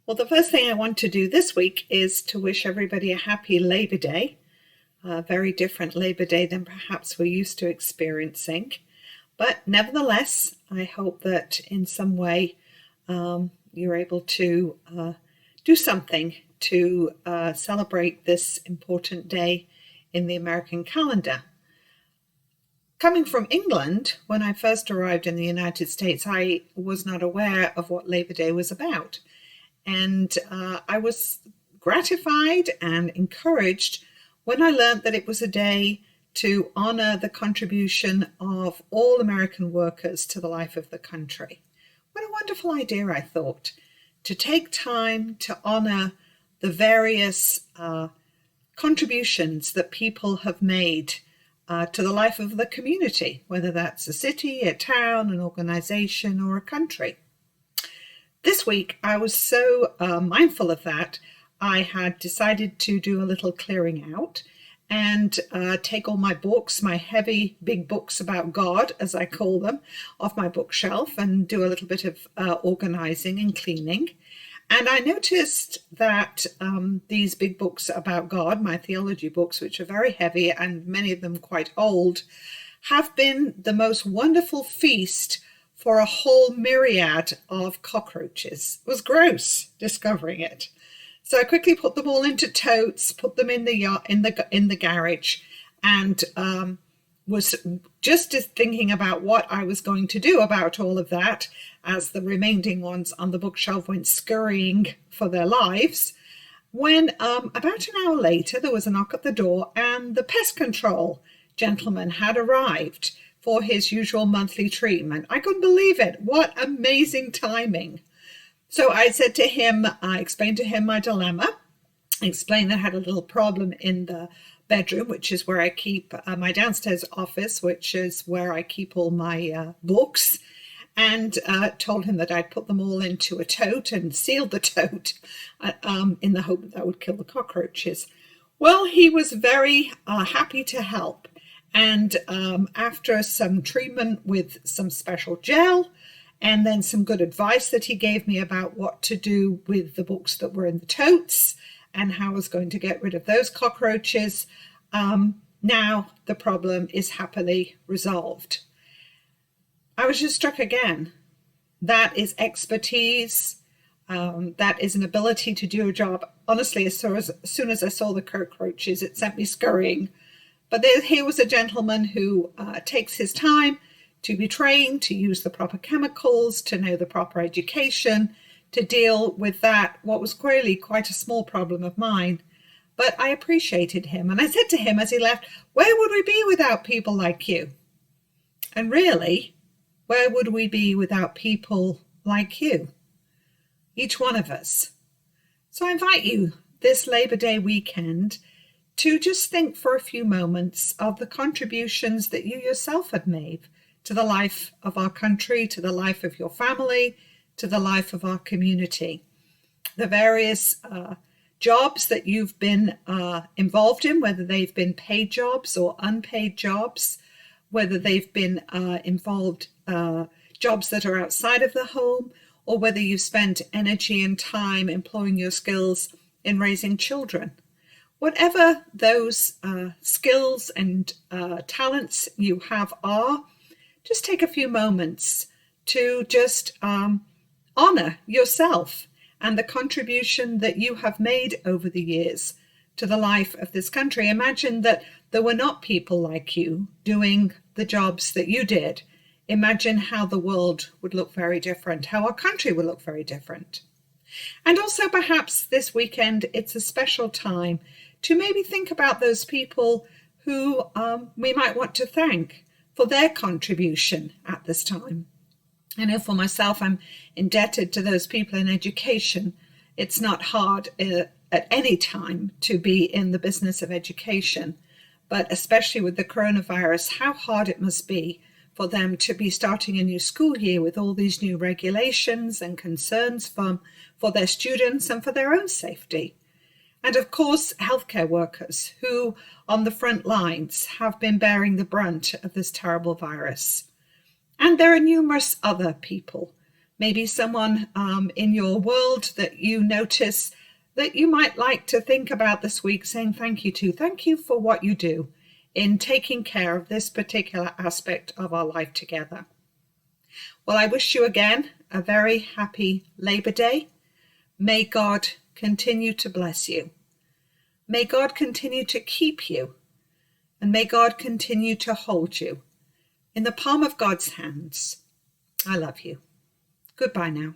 Well, the first thing I want to do this week is to wish everybody a happy Labor Day, a very different Labor Day than perhaps we're used to experiencing. But nevertheless, I hope that in some way you're able to do something to celebrate this important day in the American calendar. Coming from England, when I first arrived in the United States, I was not aware of what Labor Day was about. And I was gratified and encouraged when I learned that it was a day to honor the contribution of all American workers to the life of the country. What a wonderful idea, I thought, to take time to honor the various contributions that people have made to the life of the community, whether that's a city, a town, an organization, or a country. This week, I was so mindful of that, I had decided to do a little clearing out and take all my books, my heavy, big books about God, as I call them, off my bookshelf and do a little bit of organizing and cleaning. And I noticed that these big books about God, my theology books, which are very heavy and many of them quite old, have been the most wonderful feast for a whole myriad of cockroaches. It was gross discovering it. So I quickly put them all into totes, put them in the garage, and was just thinking about what I was going to do about all of that as the remaining ones on the bookshelf went scurrying for their lives, when about an hour later there was a knock at the door and the pest control gentleman had arrived for his usual monthly treatment. I couldn't believe it. What amazing timing. So I said to him, I explained to him my dilemma, explained that I had a little problem in the bedroom, which is where I keep my downstairs office, which is where I keep all my books, and told him that I'd put them all into a tote and sealed the tote in the hope that that would kill the cockroaches. Well, he was very happy to help. And after some treatment with some special gel and then some good advice that he gave me about what to do with the books that were in the totes and how I was going to get rid of those cockroaches, now the problem is happily resolved. I was just struck again. That is expertise. That is an ability to do a job. Honestly, as soon as I saw the cockroaches, it sent me scurrying. But here was a gentleman who takes his time to be trained, to use the proper chemicals, to know the proper education, to deal with that, what was clearly quite a small problem of mine. But I appreciated him. And I said to him as he left, where would we be without people like you? And really, where would we be without people like you? Each one of us. So I invite you this Labor Day weekend to just think for a few moments of the contributions that you yourself had made to the life of our country, to the life of your family, to the life of our community. The various jobs that you've been involved in, whether they've been paid jobs or unpaid jobs, whether they've been involved jobs that are outside of the home, or whether you've spent energy and time employing your skills in raising children. Whatever those skills and talents you have are, just take a few moments to just honor yourself and the contribution that you have made over the years to the life of this country. Imagine that there were not people like you doing the jobs that you did. Imagine how the world would look very different, how our country would look very different. And also perhaps this weekend, it's a special time to maybe think about those people who we might want to thank for their contribution at this time. I know for myself, I'm indebted to those people in education. It's not hard at any time to be in the business of education, but especially with the coronavirus, how hard it must be for them to be starting a new school year with all these new regulations and concerns for their students and for their own safety. And of course, healthcare workers who on the front lines have been bearing the brunt of this terrible virus. And there are numerous other people, maybe someone in your world that you notice that you might like to think about this week, saying thank you to. Thank you for what you do in taking care of this particular aspect of our life together. Well, I wish you again a very happy Labor Day. May God continue to bless you. May God continue to keep you. And may God continue to hold you in the palm of God's hands. I love you. Goodbye now.